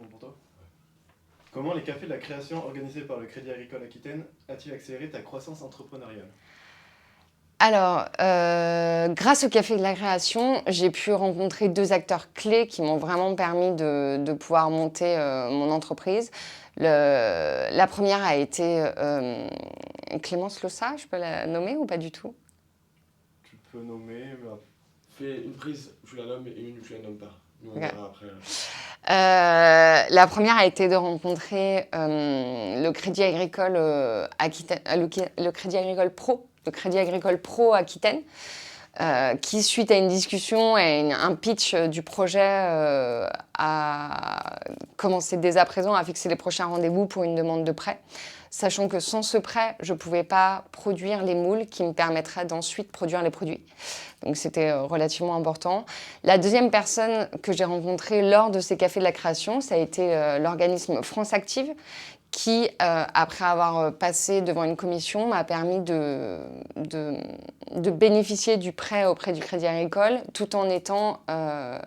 bon pour toi. Comment les cafés de la création organisés par le Crédit Agricole Aquitaine a-t-il accéléré ta croissance entrepreneuriale? Alors, grâce au Café de la Création, j'ai pu rencontrer 2 acteurs clés qui m'ont vraiment permis de pouvoir monter, mon entreprise. La première a été, Clémence Lossa, je peux la nommer ou pas du tout? Tu peux nommer, mais Fais une prise où tu la nommes et une où tu la nommes pas. Nous, on Ok. verra après. La première a été de rencontrer le Crédit Agricole Aquitaine, le Crédit Agricole Pro, le Crédit Agricole Pro Aquitaine, qui, suite à une discussion et un pitch du projet, a commencé dès à présent à fixer les prochains rendez-vous pour une demande de prêt, sachant que sans ce prêt, je ne pouvais pas produire les moules qui me permettraient d'ensuite produire les produits. Donc c'était relativement important. La deuxième personne que j'ai rencontrée lors de ces cafés de la création, ça a été l'organisme France Active, qui, après avoir passé devant une commission, m'a permis de bénéficier du prêt auprès du Crédit Agricole, tout en étant... Ah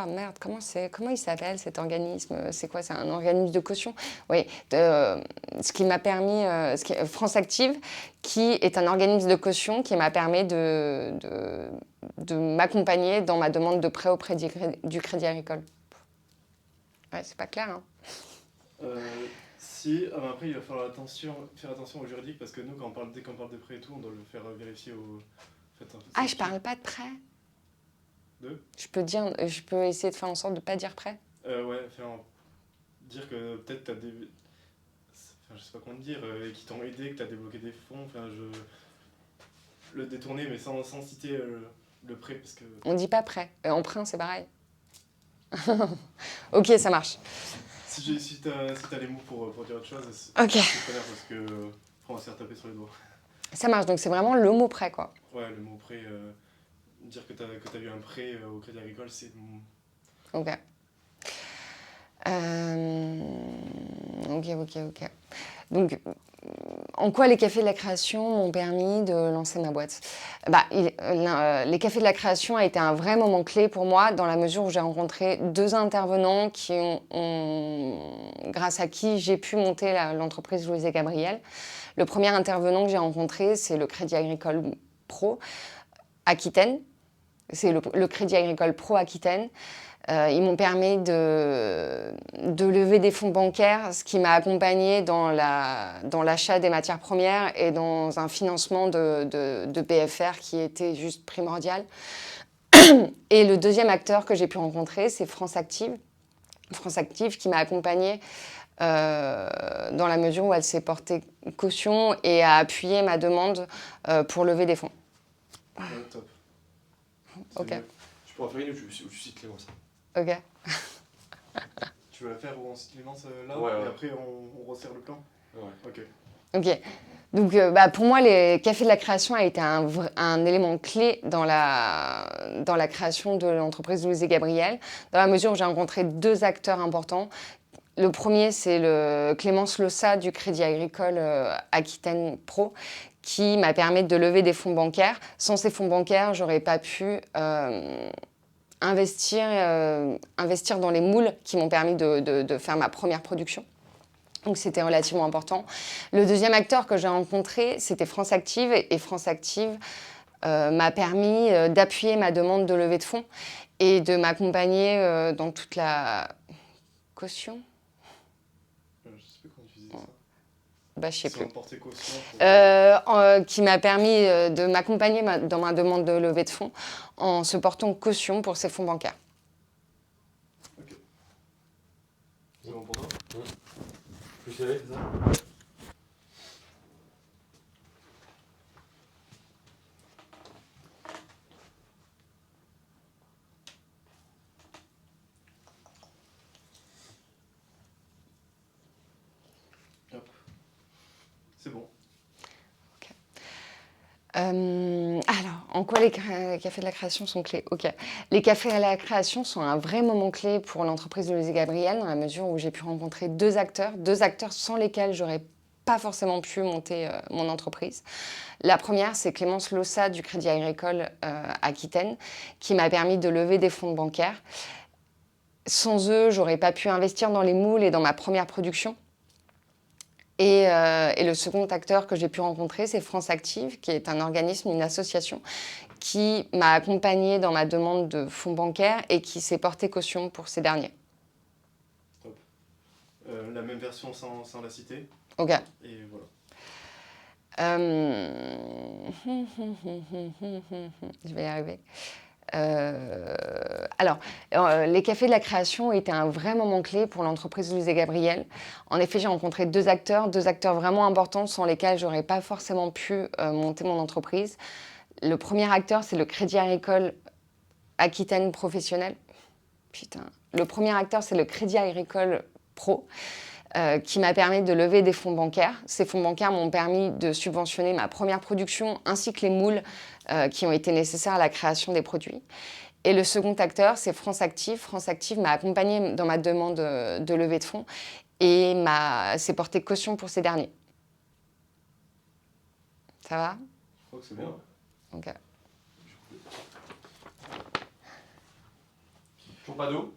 merde, comment il s'appelle cet organisme? C'est quoi? C'est un organisme de caution? Oui, ce qui m'a permis, France Active, qui est un organisme de caution qui m'a permis de m'accompagner dans ma demande de prêt auprès du Crédit Agricole. Ouais, c'est pas clair, hein? Si, après il va falloir faire attention au juridique parce que nous, dès qu'on parle de prêt et tout, on doit le faire vérifier au. Ah, je parle pas de prêt. Je peux essayer de faire en sorte de ne pas dire prêt. Ouais, dire que peut-être t'as des. Enfin, je sais pas comment te dire, qui t'ont aidé, que t'as débloqué des fonds, le détourner, mais sans citer le prêt parce que. On dit pas prêt. Emprunt, c'est pareil. Ok, ça marche. Si t'as les mots pour dire autre chose, ok. Je suis parce que on va se faire taper sur les doigts. Ça marche, donc c'est vraiment le mot prêt, quoi. Ouais, le mot prêt, dire que t'as eu un prêt au Crédit Agricole, c'est... Ok. Ok. Donc, en quoi les cafés de la création m'ont permis de lancer ma boîte? Les cafés de la création a été un vrai moment clé pour moi, dans la mesure où j'ai rencontré 2 intervenants grâce à qui j'ai pu monter l'entreprise Louise et Gabriel. Le premier intervenant que j'ai rencontré, c'est le Crédit Agricole Pro Aquitaine. C'est le Crédit Agricole Pro Aquitaine. Ils m'ont permis de lever des fonds bancaires, ce qui m'a accompagnée dans l'achat des matières premières et dans un financement de PFR qui était juste primordial. Et le deuxième acteur que j'ai pu rencontrer, c'est France Active. France Active qui m'a accompagnée dans la mesure où elle s'est portée caution et a appuyé ma demande pour lever des fonds. Ouais, top. Ok. Tu pourras faire une où tu cites Clémence. Ok. Tu veux la faire où on cite Clémence là, ouais. Et après on resserre le plan? Ouais. Ok. Donc, pour moi, les cafés de la création a été un élément clé dans la création de l'entreprise Louise et Gabriel, dans la mesure où j'ai rencontré 2 acteurs importants. Le premier, c'est le Clémence Lossa du Crédit Agricole Aquitaine Pro, qui m'a permis de lever des fonds bancaires. Sans ces fonds bancaires, j'aurais pas pu investir dans les moules qui m'ont permis de faire ma première production. Donc c'était relativement important. Le deuxième acteur que j'ai rencontré, c'était France Active. Et France Active m'a permis d'appuyer ma demande de levée de fonds et de m'accompagner dans toute la caution. Je sais plus comment tu disais ça. Je sais plus. Qui m'a permis de m'accompagner dans ma demande de levée de fonds en se portant caution pour ces fonds bancaires. Ok. C'est bon pour toi? Tu sais, c'est ça? Hop. C'est bon. Ok. Alors, en quoi les cafés de la création sont clés? Ok. Les cafés de la création sont un vrai moment clé pour l'entreprise de Louise et Gabriel, dans la mesure où j'ai pu rencontrer 2 acteurs sans lesquels j'aurais pas forcément pu monter mon entreprise. La première, c'est Clémence Lossa du Crédit Agricole Aquitaine, qui m'a permis de lever des fonds bancaires. Sans eux, j'aurais pas pu investir dans les moules et dans ma première production. Et le second acteur que j'ai pu rencontrer, c'est France Active, qui est un organisme, une association, qui m'a accompagnée dans ma demande de fonds bancaires et qui s'est porté caution pour ces derniers. Top. La même version sans la citer. Ok. Et voilà. Je vais y arriver. Les cafés de la création ont été un vrai moment clé pour l'entreprise Louise et Gabriel. En effet, j'ai rencontré deux acteurs vraiment importants sans lesquels je n'aurais pas forcément pu monter mon entreprise. Le premier acteur, c'est le Crédit Agricole Aquitaine Professionnel. Le premier acteur, c'est le Crédit Agricole Pro. Qui m'a permis de lever des fonds bancaires. Ces fonds bancaires m'ont permis de subventionner ma première production ainsi que les moules qui ont été nécessaires à la création des produits. Et le second acteur, c'est France Active. France Active m'a accompagnée dans ma demande de levée de fonds et s'est porté caution pour ces derniers. Ça va? Je crois que c'est bien. Ok. Toujours pas d'eau?